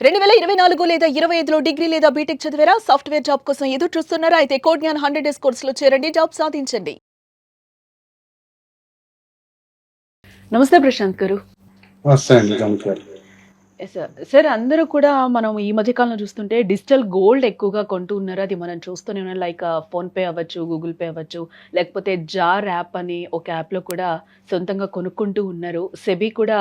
2024 లేదా 25లో డిగ్రీ లేదా బీటెక్ చదివారా? సాఫ్ట్‌వేర్ జాబ్ కోసం ఎదురు చూస్తున్నారా? అయితే కోడ్ జ్ఞాన్ 100 డేస్ కోర్సులో చేరండి. జాబ్ సాధించండి. నమస్తే ప్రశాంత్ గారు. వస్తే అండి గమనికారు. Yes sir. సార్ అందరూ కూడా మనం ఈ మధ్య కాలంలో చూస్తుంటే డిజిటల్ గోల్డ్ ఎక్కువగా కొంటూ ఉన్నారు. అది మనం చూస్తూనే ఉన్నాం. లైక్ ఫోన్‌పే అవ్వచ్చు, గూగుల్ పే అవ్వచ్చు, లేకపోతే జార్ యాప్ అని ఒక యాప్‌లో కూడా సొంతంగా కొనుక్కుంటూ ఉన్నారు. సెబీ కూడా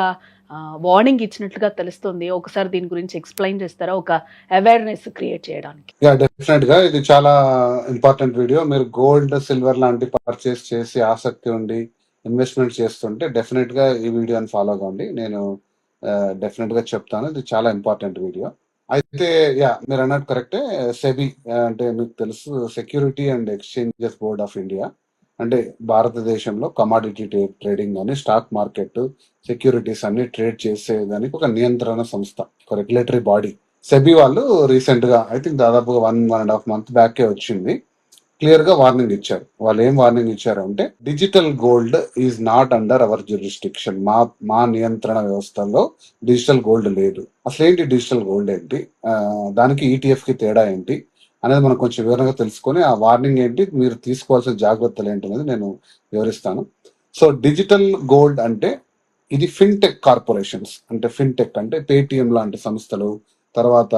వార్నింగ్ ఇచ్చినట్లుగా తెలుస్తుంది. ఒకసారి దీని గురించి ఎక్స్‌ప్లెయిన్ చేస్తారా? ఒక అవేర్‌నెస్ క్రియేట్ చేయడానికి. డెఫినెట్‌గా ఇది చాలా ఇంపార్టెంట్ వీడియో. మీరు గోల్డ్, సిల్వర్ లాంటి పర్చేస్ చేసి ఆసక్తి ఉండి ఇన్వెస్ట్‌మెంట్ చేస్తుంటే డెఫినెట్‌గా ఈ వీడియోని ఫాలో అవ్వండి. నేను డెఫినెట్‌గా చెప్తాను. ఇది చాలా ఇంపార్టెంట్ వీడియో. అయితే మీరన్నట్టు కరెక్టే. సెబీ అంటే మీకు తెలుసు, security and exchanges board of India. అంటే భారతదేశంలో కమాడిటీ ట్రేడింగ్ అని, స్టాక్ మార్కెట్, సెక్యూరిటీస్ అన్ని ట్రేడ్ చేసేదానికి ఒక నియంత్రణ సంస్థ, ఒక రెగ్యులేటరీ బాడీ. సెబీ వాళ్ళు రీసెంట్ గా, ఐ థింక్ దాదాపుగా 1.5 month బ్యాకే వచ్చింది, క్లియర్ గా వార్నింగ్ ఇచ్చారు. వాళ్ళు ఏం వార్నింగ్ ఇచ్చారు అంటే, digital gold is not under hour jurisdiction. మా నియంత్రణ వ్యవస్థలో డిజిటల్ గోల్డ్ లేదు. అసలు ఏంటి డిజిటల్ గోల్డ్ ఏంటి, దానికి ఈటీఎఫ్ కి తేడా ఏంటి అనేది మనం కొంచెం వివరంగా తెలుసుకొని, ఆ వార్నింగ్ ఏంటి, మీరు తీసుకోవాల్సిన జాగ్రత్తలు ఏంటి అనేది నేను వివరిస్తాను. సో డిజిటల్ గోల్డ్ అంటే ఇది ఫిన్టెక్ కార్పొరేషన్స్, అంటే ఫిన్టెక్ అంటే పేటిఎం లాంటి సంస్థలు, తర్వాత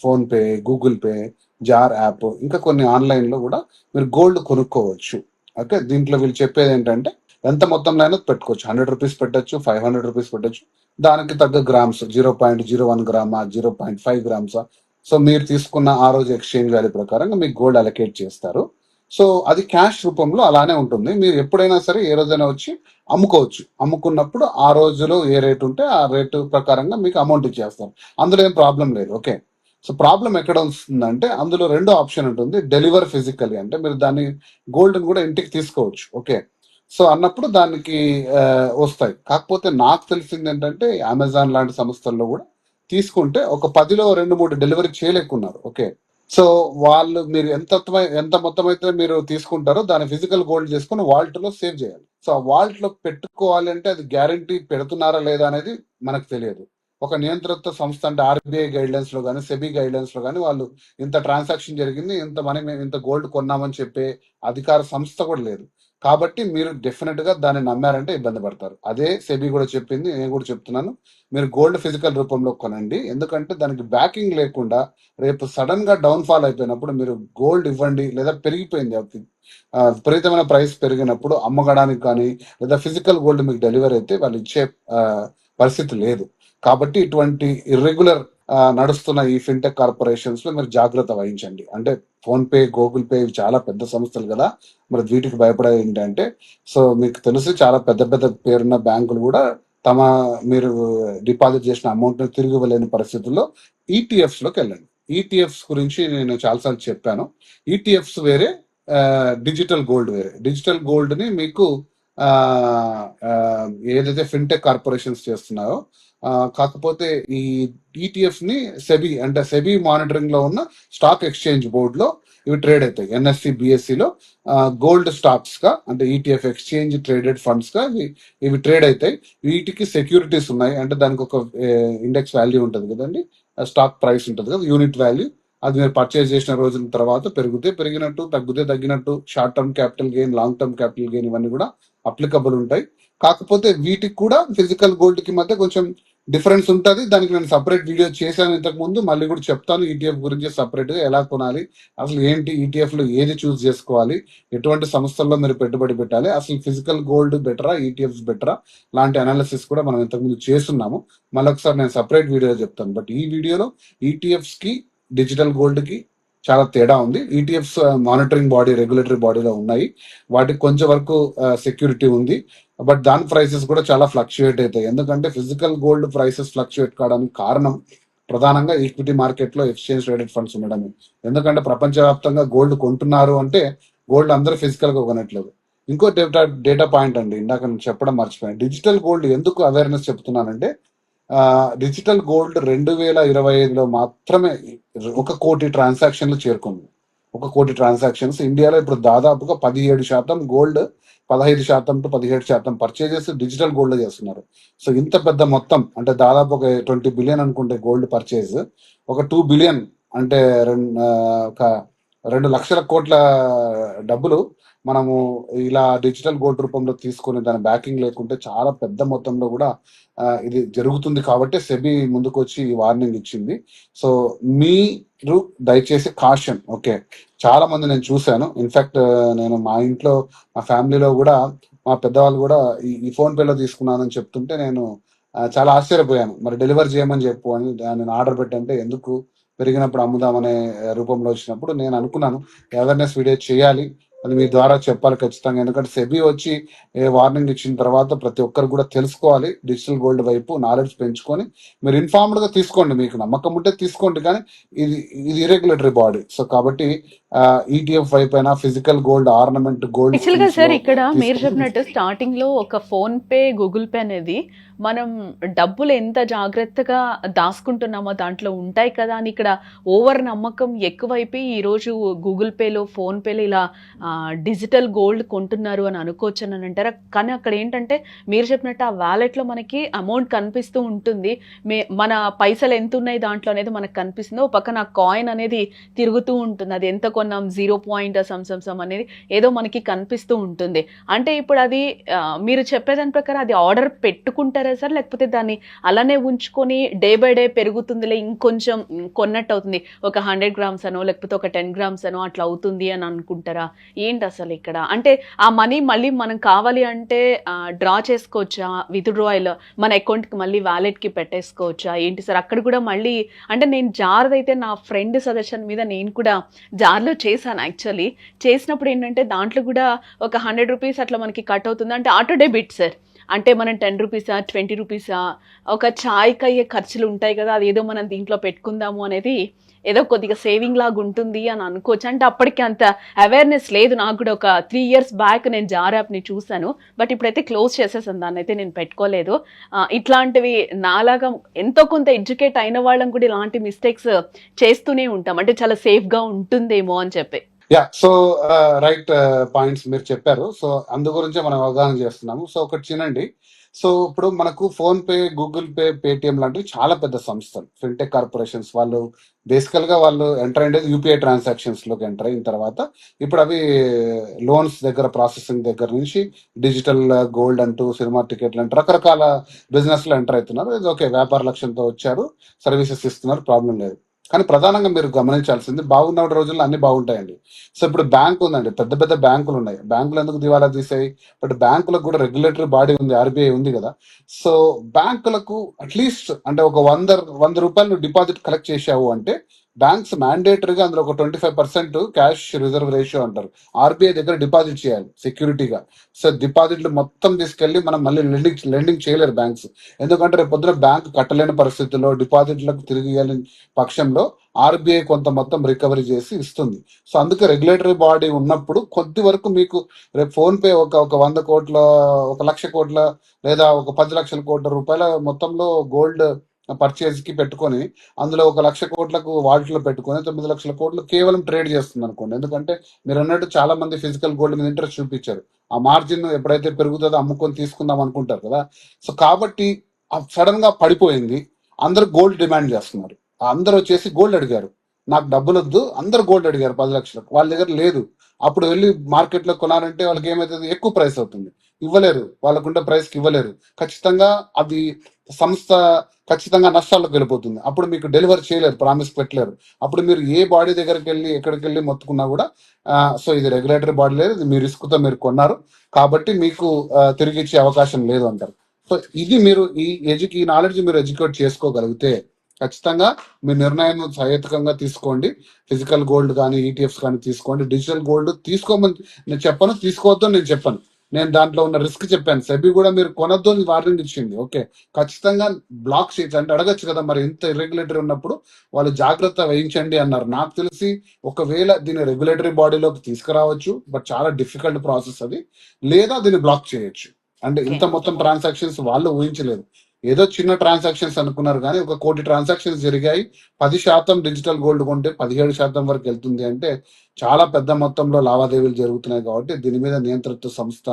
PhonePe, Google pay, Jar app, ఇంకా కొన్ని ఆన్లైన్ లో కూడా మీరు గోల్డ్ కొనుక్కోవచ్చు. ఓకే, దీంట్లో వీళ్ళు చెప్పేది ఏంటంటే, ఎంత మొత్తంలో అయినా పెట్టుకోవచ్చు. 100 రూపీస్ పెట్టచ్చు, 500 రూపీస్ పెట్టచ్చు. దానికి తగ్గ గ్రామ్స్, 0.01 గ్రామా, 0.5 గ్రామ్సా, సో మీరు తీసుకున్న ఆ రోజు ఎక్స్చేంజ్ వాల్యూ ప్రకారంగా మీకు గోల్డ్ అలొకేట్ చేస్తారు. సో అది క్యాష్ రూపంలో అలానే ఉంటుంది. మీరు ఎప్పుడైనా సరే ఏ రోజైనా వచ్చి అమ్ముకోవచ్చు. అమ్ముకున్నప్పుడు ఆ రోజులో ఏ రేట్ ఉంటే ఆ రేటు ప్రకారంగా మీకు అమౌంట్ ఇచ్చేస్తారు. అందులో ఏం ప్రాబ్లం లేదు. ఓకే, సో ప్రాబ్లం ఎక్కడ వస్తుందంటే, అందులో రెండో ఆప్షన్ ఉంటుంది, డెలివర్ ఫిజికల్లీ. అంటే మీరు దాన్ని గోల్డ్ కూడా ఇంటికి తీసుకోవచ్చు. ఓకే, సో అన్నప్పుడు దానికి వస్తాయి. కాకపోతే నాకు తెలిసింది ఏంటంటే, అమెజాన్ లాంటి సంస్థల్లో కూడా తీసుకుంటే ఒక 10లో 2-3 డెలివరీ చేయలేకున్నారు. ఓకే, సో వాళ్ళు, మీరు ఎంత మొత్తం అయితే మీరు తీసుకుంటారో దాని ఫిజికల్ గోల్డ్ చేసుకుని వాల్ట్ లో సేవ్ చేయాలి. సో ఆ వాల్ట్ లో పెట్టుకోవాలి అంటే, అది గ్యారంటీ పెడుతున్నారా లేదా అనేది మనకు తెలియదు. ఒక నియంత్రిత సంస్థ అంటే ఆర్బీఐ గైడ్ లైన్స్ లో కానీ, సెబీ గైడ్ లైన్స్ లో కానీ వాళ్ళు ఇంత ట్రాన్సాక్షన్ జరిగింది, ఇంత మనీ మేము ఇంత గోల్డ్ కొన్నామని చెప్పే అధికార సంస్థ కూడా లేదు. కాబట్టి మీరు డెఫినెట్ గా దాన్ని నమ్మారంటే ఇబ్బంది పడతారు. అదే సెబీ కూడా చెప్పింది, నేను కూడా చెప్తున్నాను. మీరు గోల్డ్ ఫిజికల్ రూపంలో కొనండి. ఎందుకంటే దానికి బ్యాకింగ్ లేకుండా రేపు సడన్ గా డౌన్ ఫాల్ అయిపోయినప్పుడు మీరు గోల్డ్ ఇవ్వండి, లేదా పెరిగిపోయింది విపరీతమైన ప్రైస్ పెరిగినప్పుడు అమ్మగడానికి కానీ, లేదా ఫిజికల్ గోల్డ్ మీకు డెలివరీ అయితే వాళ్ళు ఇచ్చే పరిస్థితి లేదు. కాబట్టి ఇటువంటి ఇర్రెగ్యులర్ నడుస్తున్న ఈ ఫిన్టెక్ కార్పొరేషన్స్ లో మీరు జాగ్రత్త వహించండి. అంటే ఫోన్ పే, గూగుల్ పే ఇవి చాలా పెద్ద సంస్థలు కదా, మరి వీటికి భయపడేది ఏంటంటే, సో మీకు తెలుసు, చాలా పెద్ద పెద్ద పేరున్న బ్యాంకులు కూడా మీరు డిపాజిట్ చేసిన అమౌంట్ ని తిరిగి ఇవ్వలేని పరిస్థితుల్లో ఈటీఎఫ్స్ లోకి వెళ్ళండి. ఈటీఎఫ్స్ గురించి నేను చాలాసార్లు చెప్పాను. ఈటీఎఫ్స్ వేరే, డిజిటల్ గోల్డ్ వేరే. డిజిటల్ గోల్డ్ ని మీకు ఏదైతే ఫిన్టెక్ కార్పొరేషన్స్ చేస్తున్నాయో, కాకపోతే ఈ ఈటీఎఫ్ ని సెబీ, అంటే సెబీ మానిటరింగ్ లో ఉన్న స్టాక్ ఎక్స్చేంజ్ బోర్డ్ లో ఇవి ట్రేడ్ అవుతాయి. ఎన్ఎస్సి, బిఎస్సి లో గోల్డ్ స్టాక్స్ గా, అంటే ఈటీఎఫ్ ఎక్స్చేంజ్ ట్రేడెడ్ ఫండ్స్ గా ఇవి ట్రేడ్ అవుతాయి. వీటికి సెక్యూరిటీస్ ఉన్నాయి. అంటే దానికి ఒక ఇండెక్స్ వాల్యూ ఉంటుంది కదండి, స్టాక్ ప్రైస్ ఉంటుంది కదా, యూనిట్ వాల్యూ. అది మీరు పర్చేజ్ చేసిన రోజుల తర్వాత పెరిగితే పెరిగినట్టు, తగ్గితే తగ్గినట్టు, short term capital gain, long term capital gain, ఇవన్నీ కూడా అప్లికబుల్ ఉంటాయి. కాకపోతే వీటికి కూడా ఫిజికల్ గోల్డ్ కి మధ్య కొంచెం డిఫరెన్స్ ఉంటుంది. దానికి నేను సపరేట్ వీడియో చేశాను ఇంతకు ముందు, మళ్ళీ కూడా చెప్తాను. ఈటీఎఫ్ గురించి సపరేట్ గా ఎలా కొనాలి, అసలు ఏంటి ఈటీఎఫ్ లో ఏది చూస్ చేసుకోవాలి, ఎటువంటి సంస్థల్లో మీరు పెట్టుబడి పెట్టాలి, అసలు ఫిజికల్ గోల్డ్ బెటరా, ఈటీఎఫ్స్ బెటరా, లాంటి అనాలిసిస్ కూడా మనం ఇంతకు ముందు చేస్తున్నాము. మళ్ళీ ఒకసారి నేను సపరేట్ వీడియో చెప్తాను. బట్ ఈ వీడియోలో ఈటీఎఫ్స్ కి, డిజిటల్ గోల్డ్ కి చాలా తేడా ఉంది. ఈటీఎఫ్స్ మానిటరింగ్ బాడీ, రెగ్యులేటరీ బాడీలో ఉన్నాయి. వాటికి కొంచెం వరకు సెక్యూరిటీ ఉంది. బట్ దాని ప్రైసెస్ కూడా చాలా ఫ్లక్చుయేట్ అవుతాయి. ఎందుకంటే ఫిజికల్ గోల్డ్ ప్రైసెస్ ఫ్లక్చుయేట్ కావడానికి కారణం ప్రధానంగా ఈక్విటీ మార్కెట్ లో ఎక్స్చేంజ్ ట్రేడెడ్ ఫండ్స్ ఉండడమే. ఎందుకంటే ప్రపంచవ్యాప్తంగా గోల్డ్ కొంటున్నారు అంటే, గోల్డ్ అందరూ ఫిజికల్ గా కొనట్లేదు. ఇంకో డేటా పాయింట్ అండి, ఇందాక నేను చెప్పడం మర్చిపోయాను. డిజిటల్ గోల్డ్ ఎందుకు అవేర్నెస్ చెప్తున్నానంటే, డిజిటల్ గోల్డ్ 2025లో మాత్రమే 1 కోటి ట్రాన్సాక్షన్లు చేరుకుంది. 1 కోటి ట్రాన్సాక్షన్స్. ఇండియాలో ఇప్పుడు దాదాపుగా 17% gold, 15% to 17% purchases digital gold చేస్తున్నారు. సో ఇంత పెద్ద మొత్తం అంటే దాదాపు ఒక 20 బిలియన్ అనుకుంటే గోల్డ్ పర్చేజ్, ఒక 2 బిలియన్ అంటే ఒక 2 లక్షల కోట్ల డబ్బులు మనము ఇలా డిజిటల్ గోల్డ్ రూపంలో తీసుకొని దాని బ్యాకింగ్ లేకుంటే చాలా పెద్ద మొత్తంలో కూడా ఇది జరుగుతుంది. కాబట్టి సెబీ ముందుకు వచ్చి ఈ వార్నింగ్ ఇచ్చింది. సో మీరు దయచేసి కాషన్. ఓకే, చాలా మంది నేను చూశాను. ఇన్ఫాక్ట్ నేను మా ఇంట్లో మా ఫ్యామిలీలో కూడా మా పెద్దవాళ్ళు కూడా ఈ ఫోన్ పేలో తీసుకున్నానని చెప్తుంటే నేను చాలా ఆశ్చర్యపోయాను. మరి డెలివర్ చేయమని చెప్పు అని నేను ఆర్డర్ పెట్టంటే ఎందుకు, పెరిగినప్పుడు అమ్ముదామనే రూపంలో వచ్చినప్పుడు నేను అనుకున్నాను అవేర్నెస్ వీడియో చేయాలి, అది మీ ద్వారా చెప్పాలి ఖచ్చితంగా. ఎందుకంటే సెబీ వచ్చి వార్నింగ్ ఇచ్చిన తర్వాత ప్రతి ఒక్కరు కూడా తెలుసుకోవాలి డిజిటల్ గోల్డ్ వైపు నాలెడ్జ్ పెంచుకొని మీరు ఇన్ఫార్మ్డ్ గా తీసుకోండి. మీకు నమ్మకం ఉంటే తీసుకోండి, కానీ ఇది ఇది ఇరెగ్యులేటరీ బాడీ. సో కాబట్టి ఈటీఎఫ్ వైపు అయినా ఫిజికల్ గోల్డ్, ఆర్నమెంట్ గోల్డ్ యాక్చువల్గా స్కీమ్స్ సార్ లో ఇక్కడ మీరు తీసుకుంటే చెప్పినట్టు స్టార్టింగ్ లో ఒక ఫోన్ పే గూగుల్ పే అనేది మనం డబ్బులు ఎంత జాగ్రత్తగా దాచుకుంటున్నామో దాంట్లో ఉంటాయి కదా అని ఇక్కడ ఓవర్ నమ్మకం ఎక్కువైపోయి ఈరోజు గూగుల్ పేలో ఫోన్ పేలో ఇలా డిజిటల్ గోల్డ్ కొంటున్నారు అని అనుకోవచ్చు అని అంటారా? కానీ అక్కడ ఏంటంటే మీరు చెప్పినట్టు ఆ వ్యాలెట్లో మనకి అమౌంట్ కనిపిస్తూ ఉంటుంది, మన పైసలు ఎంత ఉన్నాయి దాంట్లో అనేది మనకు కనిపిస్తుంది. ఓ పక్కన కాయిన్ అనేది తిరుగుతూ ఉంటుంది, అది ఎంత కొన్నాం 0. సమ్ అనేది ఏదో మనకి కనిపిస్తూ ఉంటుంది. అంటే ఇప్పుడు అది మీరు చెప్పేదాని ప్రకారం అది ఆర్డర్ పెట్టుకుంటారా సార్, లేకపోతే దాన్ని అలానే ఉంచుకొని డే బై డే పెరుగుతుందిలే ఇంకొంచెం కొన్నట్టు అవుతుంది, ఒక 100 గ్రామ్స్ అనో లేకపోతే ఒక 10 గ్రామ్స్ అనో అట్లా అవుతుంది అని అనుకుంటారా? ఏంటి అసలు ఇక్కడ? అంటే ఆ మనీ మళ్ళీ మనం కావాలి అంటే డ్రా చేసుకోవచ్చా, విత్డ్రాయల్ మన అకౌంట్కి మళ్ళీ వ్యాలెట్కి పెట్టేసుకోవచ్చా ఏంటి సార్? అక్కడ కూడా మళ్ళీ అంటే నేను జార్ది అయితే నా ఫ్రెండ్ సజెషన్ మీద నేను కూడా జార్లో చేశాను. యాక్చువల్లీ చేసినప్పుడు ఏంటంటే దాంట్లో కూడా ఒక 100 రూపీస్ అట్లా మనకి కట్ అవుతుంది. అంటే ఆటో డెబిట్ సార్, అంటే మనం 10 రూపీసా 20 రూపీసా ఒక ఛాయ్కి అయ్యే ఖర్చులు ఉంటాయి కదా, అది ఏదో మనం దీంట్లో పెట్టుకుందాము అనేది ఏదో కొద్దిగా సేవింగ్ లాగా ఉంటుంది అని అనుకోవచ్చు. అంటే అప్పటికి అంత అవేర్నెస్ లేదు నాకు కూడా. ఒక 3 years బ్యాక్ నేను జార్ యాప్ని చూశాను, బట్ ఇప్పుడైతే క్లోజ్ చేసేసాను, దాన్ని అయితే నేను పెట్టుకోలేదు. ఇట్లాంటివి నాలాగా ఎంతో కొంత ఎడ్యుకేట్ అయిన వాళ్ళం కూడా ఇలాంటి మిస్టేక్స్ చేస్తూనే ఉంటాం, అంటే చాలా సేఫ్గా ఉంటుందేమో అని చెప్పి. యా, సో రైట్ పాయింట్స్ మీరు చెప్పారు. సో అందు గురించే మనం అవగాహన చేస్తున్నాము. సో ఒకటి చినండి. సో ఇప్పుడు మనకు phone pay, Google pay, Paytm లాంటివి చాలా పెద్ద సంస్థలు, ఫిన్టెక్ కార్పొరేషన్స్. వాళ్ళు బేసికల్ గా వాళ్ళు ఎంటర్ అయ్యేది యూపీఐ ట్రాన్సాక్షన్స్ లోకి ఎంటర్ అయిన తర్వాత ఇప్పుడు అవి లోన్స్ దగ్గర, ప్రాసెసింగ్ దగ్గర నుంచి డిజిటల్ గోల్డ్ అంటూ, సినిమా టికెట్లు అంటూ రకరకాల బిజినెస్ లో ఎంటర్ అవుతున్నారు. ఇది ఓకే, వ్యాపార లక్ష్యంతో వచ్చారు, సర్వీసెస్ ఇస్తున్నారు, ప్రాబ్లం లేదు. కానీ ప్రధానంగా మీరు గమనించాల్సింది, బాగున్న రోజుల్లో అన్ని బాగుంటాయండి. సో ఇప్పుడు బ్యాంక్ ఉందండి, పెద్ద పెద్ద బ్యాంకులు ఉన్నాయి. బ్యాంకులు ఎందుకు దివాలా తీసాయి? బట్ బ్యాంకులకు కూడా రెగ్యులేటరీ బాడీ ఉంది, ఆర్బీఐ ఉంది కదా. సో బ్యాంకులకు అట్లీస్ట్ అంటే ఒక 100 రూపాయలు డిపాజిట్ కలెక్ట్ చేశావు అంటే బ్యాంక్స్ మ్యాండేటరీగా అందులో ఒక 25% క్యాష్ రిజర్వ్ రేషియో అంటారు, ఆర్బీఐ దగ్గర డిపాజిట్ చేయాలి సెక్యూరిటీగా. సో డిపాజిట్లు మొత్తం తీసుకెళ్లి మనం మళ్ళీ లెండింగ్ చేయలేరు బ్యాంక్స్. ఎందుకంటే రేపు పొద్దున బ్యాంక్ కట్టలేని పరిస్థితుల్లో డిపాజిట్లకు తిరిగి ఇవ్వలేని పక్షంలో ఆర్బీఐ కొంత మొత్తం రికవరీ చేసి ఇస్తుంది. సో అందుకే రెగ్యులేటరీ బాడీ ఉన్నప్పుడు కొద్ది వరకు మీకు రేపు ఫోన్ పే ఒక 100 కోట్ల, 1 లక్ష కోట్ల లేదా ఒక 10 లక్షల కోట్ల రూపాయల మొత్తంలో గోల్డ్ పర్చేజ్ కి పెట్టుకొని అందులో 1 లక్ష కోట్లకు వాటిలో పెట్టుకొని 9 లక్షల కోట్లు కేవలం ట్రేడ్ చేస్తుంది అనుకోండి. ఎందుకంటే మీరు అన్నట్టు చాలా మంది ఫిజికల్ గోల్డ్ మీద ఇంట్రెస్ట్ చూపించారు. ఆ మార్జిన్ ఎప్పుడైతే పెరుగుతుందో అమ్ముకొని తీసుకుందాం అనుకుంటారు కదా. సో కాబట్టి సడన్ గా పడిపోయింది, అందరూ గోల్డ్ డిమాండ్ చేస్తున్నారు. అందరూ వచ్చేసి గోల్డ్ అడిగారు, నాకు డబ్బులు వద్దు, అందరు గోల్డ్ అడిగారు 10 లక్షలకు. వాళ్ళ దగ్గర లేదు. అప్పుడు వెళ్ళి మార్కెట్ లో కొనాలంటే వాళ్ళకి ఏమైతుంది, ఎక్కువ ప్రైస్ అవుతుంది, ఇవ్వలేరు, వాళ్ళకుంటే ప్రైస్కి ఇవ్వలేరు. ఖచ్చితంగా అది సంస్థ ఖచ్చితంగా నష్టాల్లోకి వెళ్ళిపోతుంది. అప్పుడు మీకు డెలివరీ చేయలేరు, ప్రామిస్ పెట్టలేరు. అప్పుడు మీరు ఏ బాడీ దగ్గరికి వెళ్ళి ఎక్కడికి వెళ్ళి మొత్తుకున్నా కూడా సో ఇది రెగ్యులేటరీ బాడీ లేదు, ఇది మీ రిస్క్ తో మీరు కొన్నారు కాబట్టి మీకు తిరిగి ఇచ్చే అవకాశం లేదు అంటారు. సో ఇది మీరు ఈ నాలెడ్జ్ మీరు ఎడ్యుకేట్ చేసుకోగలిగితే ఖచ్చితంగా మీ నిర్ణయం సహేతుకంగా తీసుకోండి. ఫిజికల్ గోల్డ్ కానీ ఈటీఎఫ్స్ కానీ తీసుకోండి. డిజిటల్ గోల్డ్ తీసుకోమని నేను చెప్పను, తీసుకోవద్దు నేను చెప్పను. నేను దాంట్లో ఉన్న రిస్క్ చెప్పాను. సెబీ కూడా మీరు కొనొద్దు అని వార్నింగ్ ఇచ్చింది. ఓకే, ఖచ్చితంగా బ్లాక్ చేయొచ్చు అంటే అడగచ్చు కదా, మరి ఇంత ఇర్రెగ్యులేటరీ ఉన్నప్పుడు వాళ్ళు జాగ్రత్త వహించండి అన్నారు. నాకు తెలిసి ఒకవేళ దీన్ని రెగ్యులేటరీ బాడీలోకి తీసుకురావచ్చు, బట్ చాలా డిఫికల్ట్ ప్రాసెస్ అది, లేదా దీన్ని బ్లాక్ చేయొచ్చు. అంటే ఇంత మొత్తం ట్రాన్సాక్షన్స్ వాళ్ళు ఊహించలేదు. ఏదో చిన్న ట్రాన్సాక్షన్స్ అనుకున్నారు కానీ 1 కోటి ట్రాన్సాక్షన్స్ జరిగాయి, 10% డిజిటల్ గోల్డ్ కొంటే 17% వరకు వెళ్తుంది అంటే చాలా పెద్ద మొత్తంలో లావాదేవీలు జరుగుతున్నాయి. కాబట్టి దీని మీద నియంత్రిత సంస్థ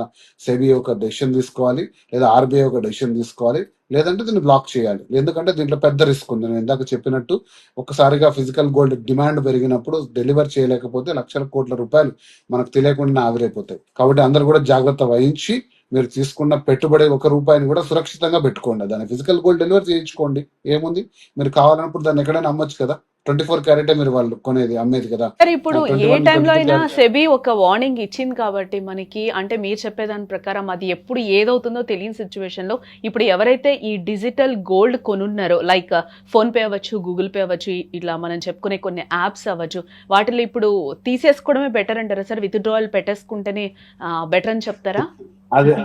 సెబీ ఒక డెసిషన్ తీసుకోవాలి, లేదా ఆర్బీఐ ఒక డెసిషన్ తీసుకోవాలి, లేదంటే దీన్ని బ్లాక్ చేయాలి. ఎందుకంటే దీంట్లో పెద్ద రిస్క్ ఉంది. నేను ఇందాక చెప్పినట్టు ఒక్కసారిగా ఫిజికల్ గోల్డ్ డిమాండ్ పెరిగినప్పుడు డెలివర్ చేయలేకపోతే లక్షల కోట్ల రూపాయలు మనకు తెలియకుండా ఆవిరైపోతాయి. కాబట్టి అందరూ కూడా జాగ్రత్త వహించి మీరు తీసుకున్న పెట్టుబడి 1 రూపాయిని కూడా సురక్షితంగా పెట్టుకోండి. దాన్ని ఫిజికల్ గోల్డ్ డెలివర్ చేయించుకోండి, ఏముంది. మీరు కావాలన్నప్పుడు దాన్ని ఎక్కడైనా అమ్మొచ్చు కదా. 24 క్యారెటే మీరు వాళ్ళు కొనేది అమ్మేది కదా. సార్ ఇప్పుడు ఏ 21, టైంలో 22 అయినా క్యారెట్. సెబీ ఒక వార్నింగ్ ఇచ్చింది కాబట్టి మనకి, అంటే మీరు చెప్పేదాని ప్రకారం అది ఎప్పుడు ఏదవుతుందో తెలియని సిచ్యువేషన్ లో ఇప్పుడు ఎవరైతే ఈ డిజిటల్ గోల్డ్ కొనున్నారో, లైక్ ఫోన్ పే అవ్వచ్చు, గూగుల్ పే అవ్వచ్చు, ఇట్లా మనం చెప్పుకునే కొన్ని యాప్స్ అవ్వచ్చు, వాటిలో ఇప్పుడు తీసేసుకోవడమే బెటర్ అంటారా సార్? విత్డ్రావల్ పెట్టేసుకుంటేనే బెటర్ అని చెప్తారా?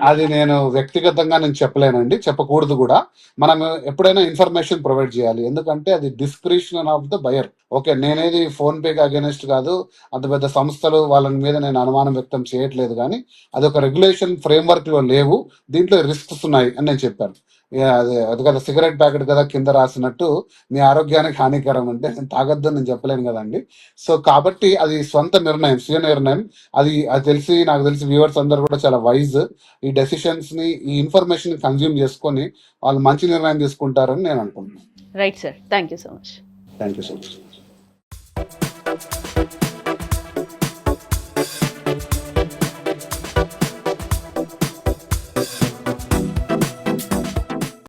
అది నేను వ్యక్తిగతంగా నేను చెప్పలేనండి, చెప్పకూడదు కూడా. మనం ఎప్పుడైనా ఇన్ఫర్మేషన్ ప్రొవైడ్ చేయాలి, ఎందుకంటే అది description of the buyer. Okay, నేనేది ఫోన్ పేకి అగేనెస్ట్ కాదు, అంత పెద్ద సంస్థలు వాళ్ళ మీద నేను అనుమానం వ్యక్తం చేయట్లేదు, కానీ అది ఒక రెగ్యులేషన్ ఫ్రేమ్వర్క్ లో లేవు, దీంట్లో రిస్క్స్ ఉన్నాయి అని నేను చెప్పాను. అది కదా సిగరెట్ ప్యాకెట్ కదా కింద రాసినట్టు మీ ఆరోగ్యానికి హానికరం అంటే నేను తాగొద్దు అని నేను చెప్పలేను కదండి. సో కాబట్టి అది స్వంత నిర్ణయం, స్వీయ నిర్ణయం. అది తెలిసి నాకు తెలిసి వ్యూవర్స్ అందరూ కూడా చాలా వైజ్. ఈ డెసిషన్స్ ని, ఈ ఇన్ఫర్మేషన్ కన్జ్యూమ్ చేసుకొని వాళ్ళు మంచి నిర్ణయం తీసుకుంటారని నేను అనుకుంటున్నాను. Right sir, thank you so much. Thank you so much.